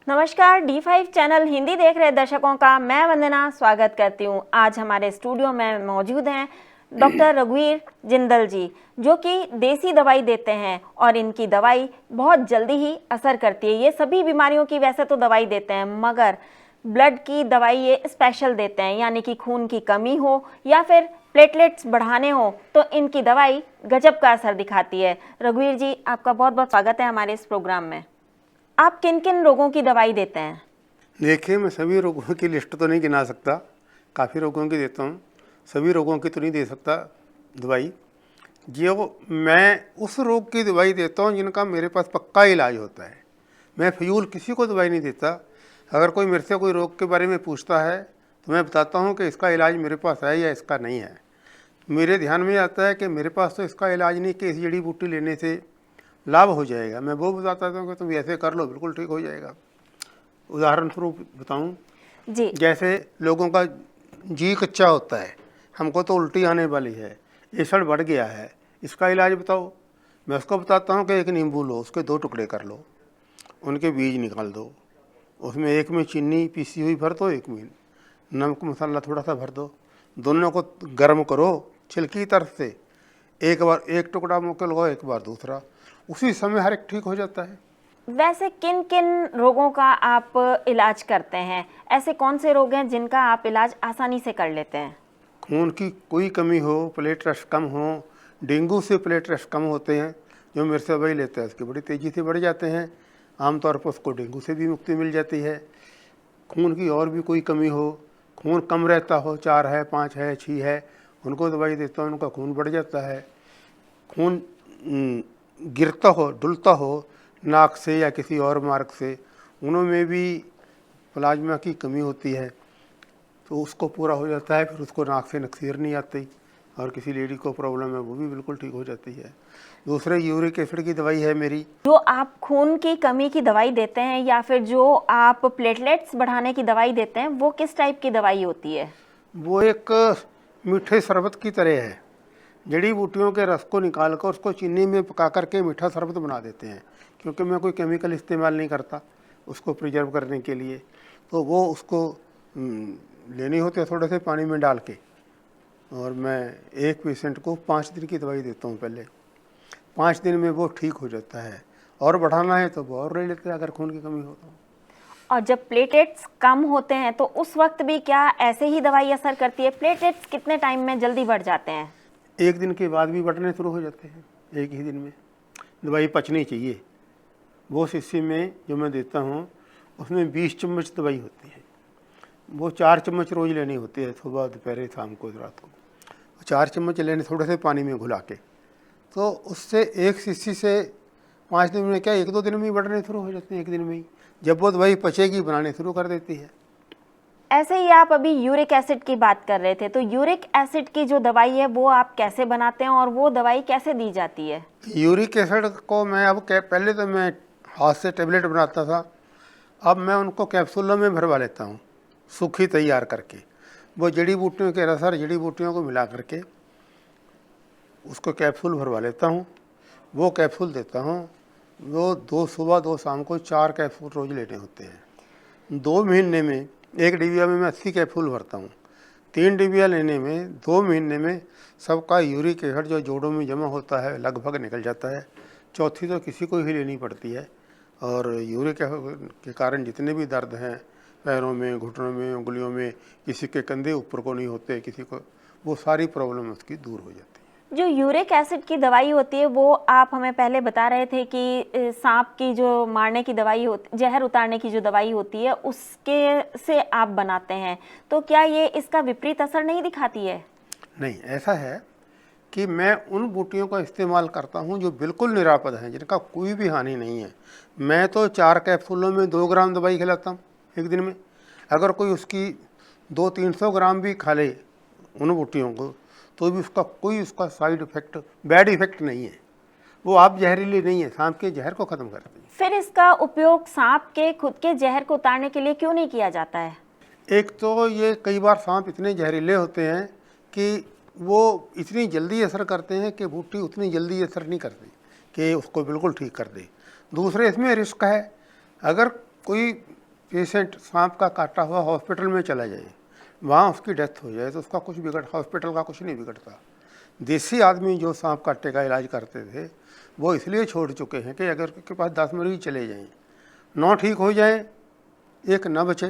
नमस्कार, D5 channel Hindi देख रहे दर्शकों का मैं वंदना स्वागत करती हूँ। आज हमारे स्टूडियो में मौजूद हैं डॉक्टर रघुवीर जिंदल जी, जो कि देसी दवाई देते हैं और इनकी दवाई बहुत जल्दी ही असर करती है। ये सभी बीमारियों की वैसे तो दवाई देते हैं, मगर ब्लड की दवाई ये स्पेशल देते हैं, यानी कि खून की कमी हो या फिर प्लेटलेट्स बढ़ाने हो तो इनकी दवाई गजब का असर दिखाती है। रघुवीर जी, आपका बहुत बहुत स्वागत है हमारे इस प्रोग्राम में। आप किन किन रोगों की दवाई देते हैं? देखिए, मैं सभी रोगों की लिस्ट तो नहीं गिना सकता, काफ़ी रोगों की देता हूँ। सभी रोगों की तो नहीं दे सकता दवाई। जो मैं उस रोग की दवाई देता हूँ जिनका मेरे पास पक्का इलाज होता है। मैं फिजूल किसी को दवाई नहीं देता। अगर कोई मेरे से कोई रोग के बारे में पूछता है तो मैं बताता हूँ कि इसका इलाज मेरे पास है या इसका नहीं है। मेरे ध्यान में आता है कि मेरे पास तो इसका इलाज नहीं कि इस जड़ी बूटी लेने से लाभ हो जाएगा, मैं वो बताता हूँ कि तुम ऐसे कर लो, बिल्कुल ठीक हो जाएगा। उदाहरण स्वरूप बताऊँ जी। जैसे लोगों का जी कच्चा होता है, हमको तो उल्टी आने वाली है, एसिड बढ़ गया है, इसका इलाज बताओ। मैं उसको बताता हूँ कि एक नींबू लो, उसके 2 टुकड़े कर लो, उनके बीज निकाल दो, उसमें एक में चीनी पीसी हुई भर दो, एक में नमक मसाला थोड़ा सा भर दो, दोनों को गर्म करो छिलकी तरफ से, एक बार एक टुकड़ा मुँह के लगाओ, एक बार दूसरा, उसी समय हर एक ठीक हो जाता है। वैसे किन किन रोगों का आप इलाज करते हैं? ऐसे कौन से रोग हैं जिनका आप इलाज आसानी से कर लेते हैं? खून की कोई कमी हो, प्लेटलेट्स कम हो, डेंगू से प्लेटलेट्स कम होते हैं, जो मेरे से दवाई लेता है उसके बड़ी तेज़ी से बढ़ जाते हैं। आमतौर पर उसको डेंगू से भी मुक्ति मिल जाती है। खून की और भी कोई कमी हो, खून कम रहता हो, 4 है, 5 है, 6 है, उनको दवाई देता हूँ, उनका खून बढ़ जाता है। खून गिरता हो, डुलता हो नाक से या किसी और मार्ग से, उनमें भी प्लाज्मा की कमी होती है तो उसको पूरा हो जाता है। फिर उसको नाक से नक्सीर नहीं आती, और किसी लेडी को प्रॉब्लम है वो भी बिल्कुल ठीक हो जाती है। दूसरे यूरिक एसिड की दवाई है मेरी। जो आप खून की कमी की दवाई देते हैं या फिर जो आप प्लेटलेट्स बढ़ाने की दवाई देते हैं, वो किस टाइप की दवाई होती है? वो एक मीठे शरबत की तरह है। जड़ी बूटियों के रस को निकाल कर उसको चीनी में पका करके मीठा शरबत बना देते हैं, क्योंकि मैं कोई केमिकल इस्तेमाल नहीं करता उसको प्रिजर्व करने के लिए। तो वो उसको लेनी होती है थोड़े से पानी में डाल के, और मैं एक पेशेंट को 5 दिन की दवाई देता हूँ। पहले 5 दिन में वो ठीक हो जाता है, और बढ़ाना है तो वो और ले लेते हैं अगर खून की कमी हो तो। और जब प्लेटलेट्स कम होते हैं तो उस वक्त भी क्या ऐसे ही दवाई असर करती है? प्लेटलेट्स कितने टाइम में जल्दी बढ़ जाते हैं? 1 दिन के बाद भी बढ़ने शुरू हो जाते हैं, 1 ही दिन में। दवाई पचनी चाहिए। वो शीशी में जो मैं देता हूँ उसमें 20 चम्मच दवाई होती है। वो 4 चम्मच रोज़ लेनी होती है, सुबह दोपहर शाम को रात को। 4 चम्मच लेने थोड़े से पानी में घुला के, तो उससे एक शीशी से 5 दिन में क्या 1-2 दिन में ही बढ़ने शुरू हो जाते हैं। 1 दिन में ही जब वो दवाई पचेगी बनाने शुरू कर देती है। ऐसे ही आप अभी यूरिक एसिड की बात कर रहे थे, तो यूरिक एसिड की जो दवाई है वो आप कैसे बनाते हैं और वो दवाई कैसे दी जाती है? यूरिक एसिड को मैं अब पहले तो मैं हाथ से टेबलेट बनाता था, अब मैं उनको कैप्सूलों में भरवा लेता हूँ, सूखी तैयार करके। वो जड़ी बूटियों के रस और जड़ी बूटियों को मिला करके उसको कैप्सूल भरवा लेता हूँ। वो कैप्सूल देता हूँ, वो 2 सुबह 2 शाम को 4 कैप्सूल रोज़ लेने होते हैं। 2 महीने में 1 डिबिया में मैं 80 कैप्सूल भरता हूँ। 3 डिबिया लेने में 2 महीने में सबका यूरिक एसिड जो जोड़ों में जमा होता है लगभग निकल जाता है। चौथी तो किसी को ही लेनी पड़ती है। और यूरिक एसिड के कारण जितने भी दर्द हैं पैरों में, घुटनों में, उंगलियों में, किसी के कंधे ऊपर को नहीं होते, किसी को, वो सारी प्रॉब्लम उसकी दूर हो जाती है। जो यूरिक एसिड की दवाई होती है वो आप हमें पहले बता रहे थे कि सांप की जो मारने की दवाई होती, जहर उतारने की जो दवाई होती है उसके से आप बनाते हैं, तो क्या ये इसका विपरीत असर नहीं दिखाती है? नहीं, ऐसा है कि मैं उन बूटियों का इस्तेमाल करता हूं जो बिल्कुल निरापद हैं, जिनका कोई भी हानि नहीं है। मैं तो 4 कैप्सूलों में 2 ग्राम दवाई खिलाता हूं 1 दिन में। अगर कोई उसकी 200-300 ग्राम भी खा ले उन बूटियों को, तो भी उसका कोई साइड इफेक्ट, बैड इफेक्ट नहीं है। वो आप जहरीली नहीं है, सांप के जहर को ख़त्म करती है। फिर इसका उपयोग सांप के खुद के जहर को उतारने के लिए क्यों नहीं किया जाता है? एक तो ये कई बार सांप इतने जहरीले होते हैं कि वो इतनी जल्दी असर करते हैं कि बूटी उतनी जल्दी असर नहीं करती कि उसको बिल्कुल ठीक कर दे। दूसरे इसमें रिस्क है, अगर कोई पेशेंट सांप का काटा हुआ हॉस्पिटल में चला जाए, वहाँ उसकी डेथ हो जाए तो उसका कुछ हॉस्पिटल का कुछ नहीं बिगड़ता। देसी आदमी जो सांप काटे का इलाज करते थे वो इसलिए छोड़ चुके हैं कि अगर उनके पास 10 मरीज चले जाएं, 9 ठीक हो जाएं, एक न बचे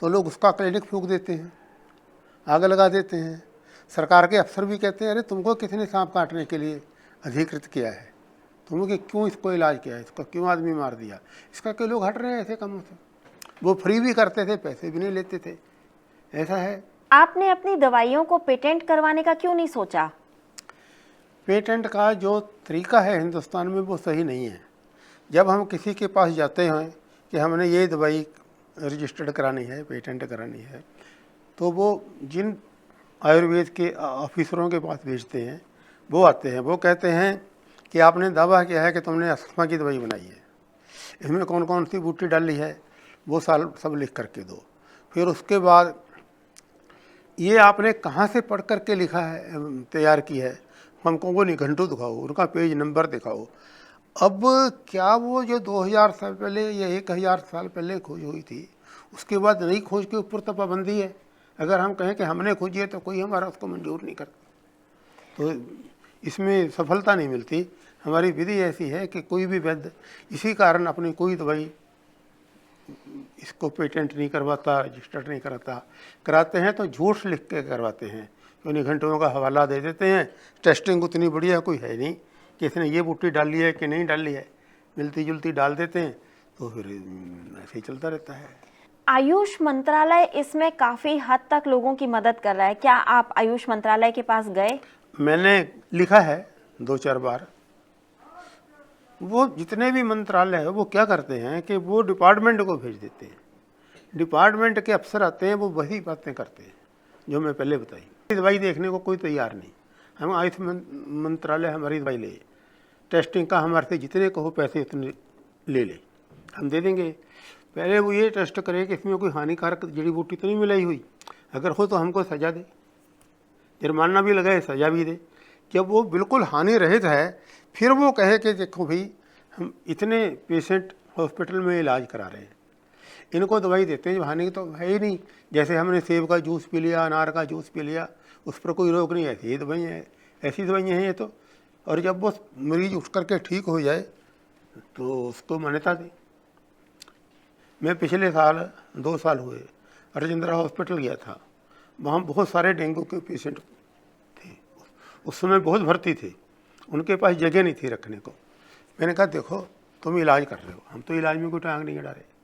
तो लोग उसका क्लिनिक फूंक देते हैं, आग लगा देते हैं। सरकार के अफसर भी कहते हैं अरे तुमको किसने सांप काटने के लिए अधिकृत किया है, तुमने क्यों इसको इलाज किया है, इसको क्यों आदमी मार दिया। इसका के लोग हट रहे हैं ऐसे कामों से। वो फ्री भी करते थे, पैसे भी नहीं लेते थे, ऐसा है। आपने अपनी दवाइयों को पेटेंट करवाने का क्यों नहीं सोचा? पेटेंट का जो तरीका है हिंदुस्तान में वो सही नहीं है। जब हम किसी के पास जाते हैं कि हमने ये दवाई रजिस्टर्ड करानी है, पेटेंट करानी है, तो वो जिन आयुर्वेद के ऑफिसरों के पास भेजते हैं वो आते हैं, वो कहते हैं कि आपने दावा किया है कि तुमने अस्थमा की दवाई बनाई है, इसमें कौन कौन सी बूटी डाली है वो सब लिख करके दो। फिर उसके बाद ये आपने कहाँ से पढ़ करके लिखा है, तैयार की है, हमको वो निघंटू दिखाओ, उनका पेज नंबर दिखाओ। अब क्या वो जो 2000 साल पहले या 1000 साल पहले खोज हुई थी उसके बाद नई खोज के ऊपर तो पाबंदी है। अगर हम कहें कि हमने खोजी है तो कोई हमारा उसको मंजूर नहीं करता, तो इसमें सफलता नहीं मिलती। हमारी विधि ऐसी है कि कोई भी वैद्य इसी कारण अपनी कोई दवाई इसको पेटेंट नहीं करवाता, रजिस्टर्ड नहीं कराता। कराते हैं तो झूठ लिख के करवाते हैं, तो निघंटुओं का हवाला दे देते हैं। टेस्टिंग उतनी बढ़िया कोई है नहीं कि इसने ये बूटी डाली है कि नहीं डाली है, मिलती जुलती डाल देते हैं, तो फिर ऐसे ही चलता रहता है। आयुष मंत्रालय इसमें काफी हद तक लोगों की मदद कर रहा है, क्या आप आयुष मंत्रालय के पास गए? मैंने लिखा है 2-4 बार। वो जितने भी मंत्रालय है वो क्या करते हैं कि वो डिपार्टमेंट को भेज देते हैं, डिपार्टमेंट के अफसर आते हैं, वो वही बातें करते हैं जो मैं पहले बताई। दवाई देखने को कोई तैयार नहीं। हम आयुष मंत्रालय हमारी दवाई ले, टेस्टिंग का हमारे से जितने कहो पैसे उतने ले, हम दे देंगे। पहले वो ये टेस्ट करे कि इसमें कोई हानिकारक जड़ी बूटी तो नहीं मिलाई हुई, अगर हो तो हमको सजा दे, जुर्माना भी लगाए, सजा भी दे। जब वो बिल्कुल हानि रहित है फिर वो कहे कि देखो भाई हम इतने पेशेंट हॉस्पिटल में इलाज करा रहे हैं, इनको दवाई देते हैं जो हानि तो है ही नहीं। जैसे हमने सेब का जूस पी लिया, अनार का जूस पी लिया, उस पर कोई रोग नहीं है, ऐसी दवाइयाँ हैं, ऐसी दवाइयाँ हैं ये तो। और जब वो मरीज उठ करके ठीक हो जाए तो उसको मान्यता दें। मैं पिछले साल 2 साल हुए राजेंद्र हॉस्पिटल गया था, वहाँ बहुत सारे डेंगू के पेशेंट थे, उस समय बहुत भर्ती थे, उनके पास जगह नहीं थी रखने को। मैंने कहा देखो तुम इलाज कर रहे हो, हम तो इलाज में कोई टांग नहीं अड़ा रहे।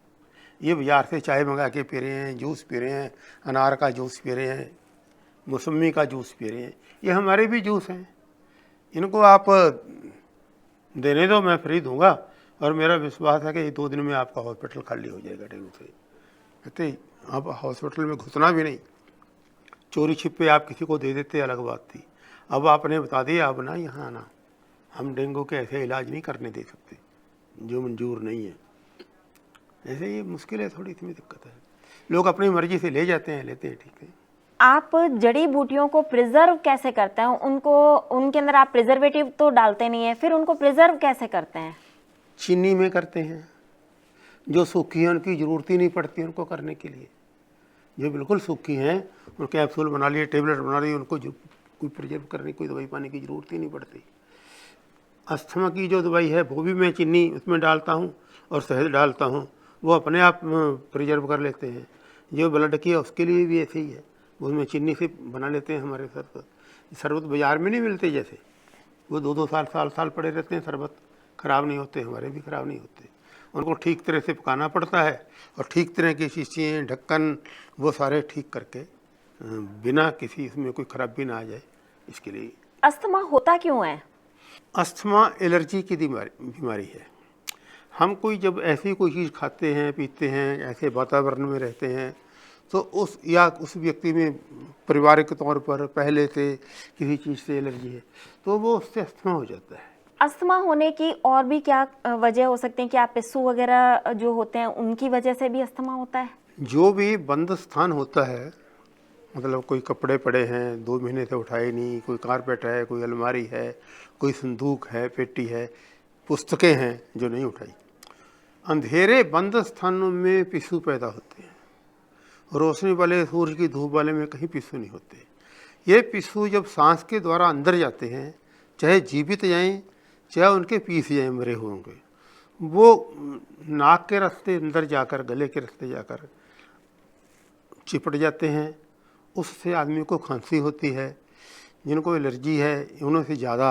ये बाजार से चाय मंगा के पी रहे हैं, जूस पी रहे हैं, अनार का जूस पी रहे हैं, मौसमी का जूस पी रहे हैं, ये हमारे भी जूस हैं, इनको आप देने दो, मैं फ्री दूंगा और मेरा विश्वास है कि 2 दिन में आपका हॉस्पिटल खाली हो जाएगा डेंगू से। कहते अब हॉस्पिटल में घुसना भी नहीं, चोरी छिपे आप किसी को दे देते अलग बात थी, अब आपने बता दिया अब ना यहाँ आना, हम डेंगू के ऐसे इलाज नहीं करने दे सकते जो मंजूर नहीं है। ऐसे ये मुश्किल है, थोड़ी इसमें दिक्कत है, लोग अपनी मर्जी से ले जाते हैं, लेते हैं, ठीक है। आप जड़ी बूटियों को प्रिजर्व कैसे करते हैं? उनको उनके अंदर आप प्रिजर्वेटिव तो डालते नहीं है, फिर उनको प्रिजर्व कैसे करते हैं? चीनी में करते हैं, जो सूखी हैं उनकी ज़रूरत ही नहीं पड़ती उनको करने के लिए, जो बिल्कुल सूखी हैं उन कैप्सूल बना लिए, टेबलेट बना लिए, उनको जो कोई प्रिजर्व करने, कोई दवाई पाने की ज़रूरत ही नहीं पड़ती। अस्थमा की जो दवाई है वो भी मैं चीनी उसमें डालता हूँ और शहद डालता हूँ, वो अपने आप प्रिजर्व कर लेते हैं। जो ब्लड की है उसके लिए भी ऐसे ही है, उसमें चीनी से बना लेते हैं हमारे शरबत बाज़ार में नहीं मिलते जैसे, वो 2-2 साल पड़े रहते हैं, शरबत ख़राब नहीं होते, हमारे भी ख़राब नहीं होते। उनको ठीक तरह से पकाना पड़ता है और ठीक तरह की शीशियाँ, ढक्कन, वो सारे ठीक करके बिना किसी इसमें कोई खराबी ना आ जाए, इसके लिए। अस्थमा होता क्यों है? अस्थमा एलर्जी की बीमारी है। हम कोई जब ऐसी कोई चीज़ खाते हैं, पीते हैं, ऐसे वातावरण में रहते हैं तो उस व्यक्ति में पारिवारिक तौर पर पहले से किसी चीज़ से एलर्जी है तो वो उससे अस्थमा हो जाता है। अस्थमा होने की और भी क्या वजह हो सकती है? क्या पिस्सू वगैरह जो होते हैं उनकी वजह से भी अस्थमा होता है? जो भी बंद स्थान होता है, मतलब कोई कपड़े पड़े हैं 2 महीने से उठाए नहीं, कोई कारपेट है, कोई अलमारी है, कोई संदूक है, पेटी है, पुस्तकें हैं जो नहीं उठाई, अंधेरे बंद स्थानों में पिस्सू पैदा होते हैं, रोशनी वाले सूरज की धूप वाले में कहीं पिस्सू नहीं होते। ये पिस्सू जब सांस के द्वारा अंदर जाते हैं, चाहे जीवित जाएं चाहे उनके पीस जाएं मरे हुए होंगे, वो नाक के रास्ते अंदर जाकर गले के रास्ते जाकर चिपट जाते हैं। उससे आदमी को खांसी होती है, जिनको एलर्जी है उन्होंने से ज़्यादा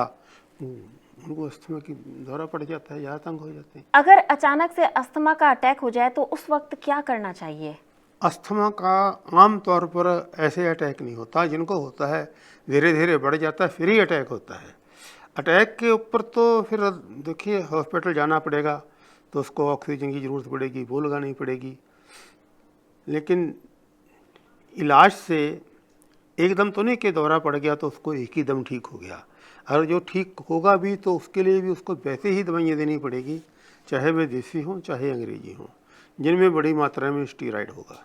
उनको अस्थमा की दौरा पड़ जाता है, ज़्यादा तंग हो जाते हैं। अगर अचानक से अस्थमा का अटैक हो जाए तो उस वक्त क्या करना चाहिए? अस्थमा का आम तौर पर ऐसे अटैक नहीं होता, जिनको होता है धीरे धीरे बढ़ जाता है फिर ही अटैक होता है। अटैक के ऊपर तो फिर देखिए हॉस्पिटल जाना पड़ेगा, तो उसको ऑक्सीजन की ज़रूरत पड़ेगी, वो लगानी पड़ेगी। लेकिन इलाज से एकदम तो नहीं कि दौरा पड़ गया तो उसको एक ही दम ठीक हो गया, और जो ठीक होगा भी तो उसके लिए भी उसको वैसे ही दवाइयाँ देनी पड़ेगी, चाहे वे देसी हों चाहे अंग्रेजी हों, जिनमें बड़ी मात्रा में स्टीराइड होगा।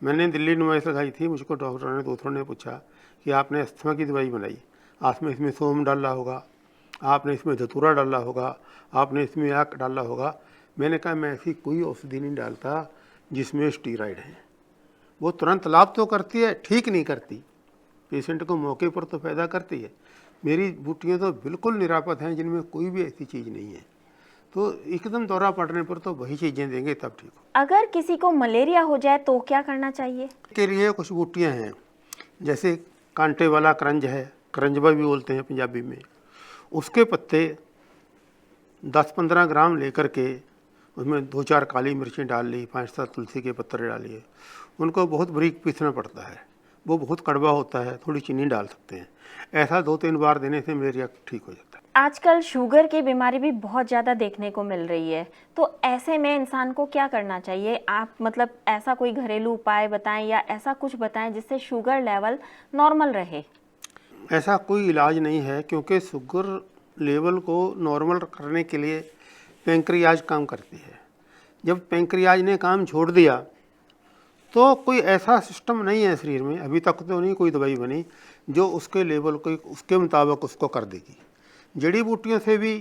मैंने दिल्ली नुमाइश लगाई थी, मुझको डॉक्टर ने दोस्तों ने पूछा कि आपने अस्थमा की दवाई बनाई, आपने इसमें सोम डाला होगा, आपने इसमें धतूरा डाला होगा, आपने इसमें आक डाला होगा। मैंने कहा मैं ऐसी कोई औषधि नहीं डालता जिसमें स्टीराइड है। वो तुरंत लाभ तो करती है, ठीक नहीं करती, पेशेंट को मौके पर तो पैदा करती है। मेरी बूटियाँ तो बिल्कुल निरापद हैं, जिनमें कोई भी ऐसी चीज़ नहीं है। तो एकदम दौरा पड़ने पर तो वही चीज़ें देंगे तब ठीक हो। अगर किसी को मलेरिया हो जाए तो क्या करना चाहिए? के लिए कुछ बूटियाँ हैं, जैसे कांटे वाला करंज है, करंजबा भी बोलते हैं पंजाबी में। उसके पत्ते 10-15 ग्राम लेकर के उसमें 2-4 काली मिर्चें डाल ली, 5-7 तुलसी के पत्ते डाल लिए, उनको बहुत बारीक पीसना पड़ता है, वो बहुत कड़वा होता है, थोड़ी चीनी डाल सकते हैं। ऐसा 2-3 बार देने से मलेरिया ठीक हो जाता है। आजकल शुगर की बीमारी भी बहुत ज़्यादा देखने को मिल रही है, तो ऐसे में इंसान को क्या करना चाहिए? आप मतलब ऐसा कोई घरेलू उपाय बताएं या ऐसा कुछ बताएं जिससे शुगर लेवल नॉर्मल रहे। ऐसा कोई इलाज नहीं है, क्योंकि शुगर लेवल को नॉर्मल करने के लिए पेंक्रियाज काम करती है। जब पेंक्रियाज ने काम छोड़ दिया तो कोई ऐसा सिस्टम नहीं है शरीर में, अभी तक तो नहीं कोई दवाई बनी जो उसके लेवल को उसके मुताबिक उसको कर देगी। जड़ी बूटियों से भी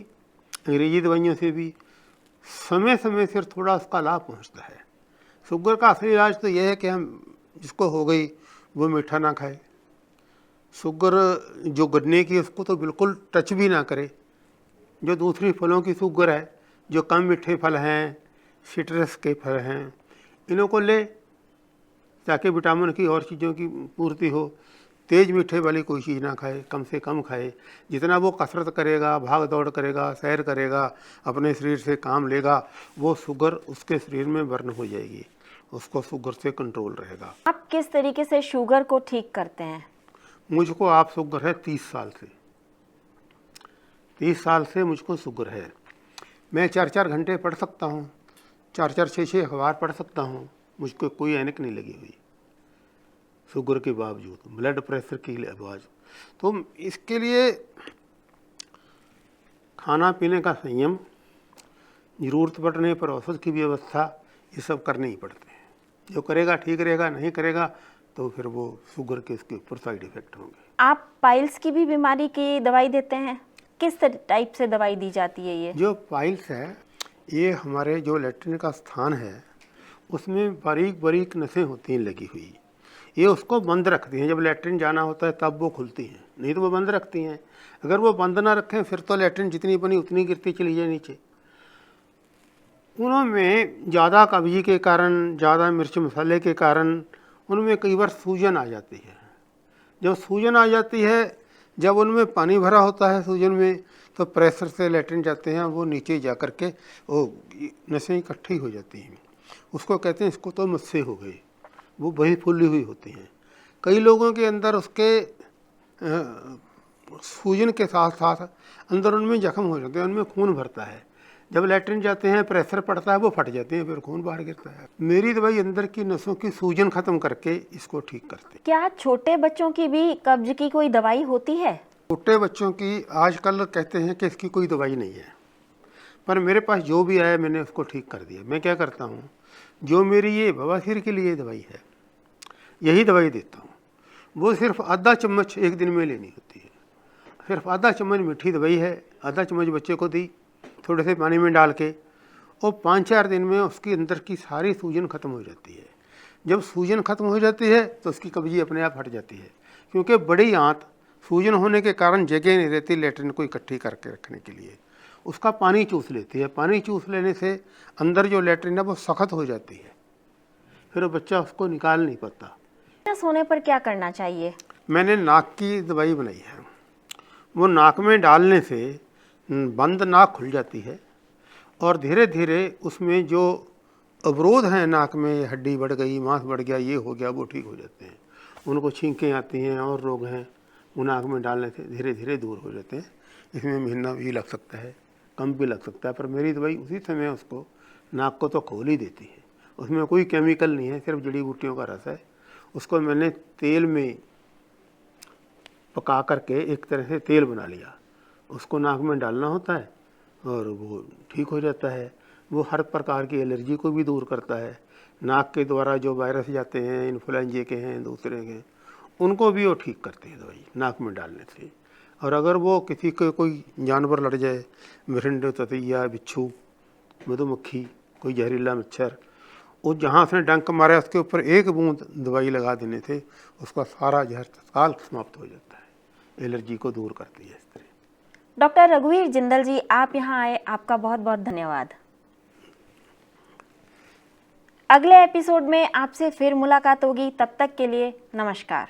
अंग्रेजी दवाइयों से भी समय समय से थोड़ा उसका लाभ पहुंचता है। शुगर का असली इलाज तो यह है कि हम जिसको हो गई वो मीठा ना खाए, शुगर जो गन्ने की उसको तो बिल्कुल टच भी ना करे। जो दूसरी फलों की शुगर है, जो कम मीठे फल हैं, सिट्रस के फल हैं, इन्हों को ले ताकि विटामिन की और चीज़ों की पूर्ति हो। तेज़ मीठे वाली कोई चीज़ ना खाए, कम से कम खाए। जितना वो कसरत करेगा, भाग दौड़ करेगा, सैर करेगा, अपने शरीर से काम लेगा, वो शुगर उसके शरीर में बर्न हो जाएगी, उसको शुगर से कंट्रोल रहेगा। आप किस तरीके से शुगर को ठीक करते हैं? मुझको आप शुगर है 30 साल से, 30 साल से मुझको शुगर है। मैं 4-4 घंटे पढ़ सकता हूँ, 4-4, 6-6 अखबार पढ़ सकता हूँ, मुझको कोई ऐनक नहीं लगी हुई शुगर के बावजूद, ब्लड प्रेशर की आवाज़। तो इसके लिए खाना पीने का संयम, ज़रूरत पड़ने पर औषध की व्यवस्था, ये सब करने ही पड़ते हैं। जो करेगा ठीक रहेगा, नहीं करेगा तो फिर वो शुगर के उसके ऊपर साइड इफ़ेक्ट होंगे। आप पाइल्स की भी बीमारी की दवाई देते हैं? किस टाइप से दवाई दी जाती है? ये जो पाइल्स है, ये हमारे जो लैट्रिन का स्थान है उसमें बारीक बारीक नसें होती हैं लगी हुई, ये उसको बंद रखती हैं। जब लैट्रिन जाना होता है तब वो खुलती हैं, नहीं तो वो बंद रखती हैं। अगर वो बंद ना रखें फिर तो लैट्रिन जितनी बनी उतनी गिरती चली जाए नीचे। उनमें ज़्यादा कब्जी के कारण, ज़्यादा मिर्च मसाले के कारण उनमें कई बार सूजन आ जाती है। जब सूजन आ जाती है, जब उनमें पानी भरा होता है सूजन में, तो प्रेशर से लैट्रिन जाते हैं, वो नीचे जा कर के वो नसें इकट्ठी हो जाती हैं। उसको कहते हैं इसको तो मुझसे हो गई, वो वही फूली हुई होती हैं। कई लोगों के अंदर उसके सूजन के साथ साथ अंदर उनमें जख्म हो जाते हैं, उनमें खून भरता है। जब लैट्रिन जाते हैं, प्रेशर पड़ता है, वो फट जाते हैं, फिर खून बाहर गिरता है। मेरी दवाई अंदर की नसों की सूजन खत्म करके इसको ठीक करती है। क्या छोटे बच्चों की भी कब्ज की कोई दवाई होती है? छोटे बच्चों की आजकल कहते हैं कि इसकी कोई दवाई नहीं है, पर मेरे पास जो भी आया मैंने उसको ठीक कर दिया। मैं क्या करता हूँ, जो मेरी ये बवासीर के लिए दवाई है, यही दवाई देता हूँ। वो सिर्फ आधा चम्मच एक दिन में लेनी होती है, सिर्फ आधा चम्मच मीठी दवाई है, आधा चम्मच बच्चे को दी थोड़े से पानी में डाल के, और 5-4 दिन में उसके अंदर की सारी सूजन खत्म हो जाती है। जब सूजन खत्म हो जाती है तो उसकी कब्जी अपने आप हट जाती है, क्योंकि बड़ी आंत सूजन होने के कारण जगह नहीं रहती लेटरिन को इकट्ठी करके रखने के लिए, उसका पानी चूस लेती है। पानी चूस लेने से अंदर जो लेटरिन है वो सख्त हो जाती है, फिर वो बच्चा उसको निकाल नहीं पाता। सोने पर क्या करना चाहिए? मैंने नाक की दवाई बनाई है, वो नाक में डालने से बंद नाक खुल जाती है और धीरे धीरे उसमें जो अवरोध हैं नाक में, हड्डी बढ़ गई, मांस बढ़ गया, ये हो गया, वो ठीक हो जाते हैं। उनको छींकें आती हैं और रोग हैं, वो नाक में डालने से धीरे धीरे दूर हो जाते हैं। इसमें महीना भी लग सकता है, कम भी लग सकता है, पर मेरी दवाई उसी समय उसको नाक को तो खोल ही देती है। उसमें कोई केमिकल नहीं है, सिर्फ जड़ी बूटियों का रस है। उसको मैंने तेल में पका करके एक तरह से तेल बना लिया, उसको नाक में डालना होता है और वो ठीक हो जाता है। वो हर प्रकार की एलर्जी को भी दूर करता है। नाक के द्वारा जो वायरस जाते हैं, इन्फ्लुएंजा के हैं, दूसरे के, उनको भी वो ठीक करती है दवाई नाक में डालने से। और अगर वो किसी को कोई जानवर लड़ जाए, मिरिंडा, ततैया, बिच्छू, मधुमक्खी, कोई जहरीला मच्छर, वो जहाँ से डंक मारे उसके ऊपर एक बूंद दवाई लगा देने से उसका सारा जहर तत्काल समाप्त हो जाता है। एलर्जी को दूर करती है इस तरह। डॉक्टर रघुवीर जिंदल जी, आप यहाँ आए, आपका बहुत बहुत धन्यवाद। अगले एपिसोड में आपसे फिर मुलाकात होगी, तब तक के लिए नमस्कार।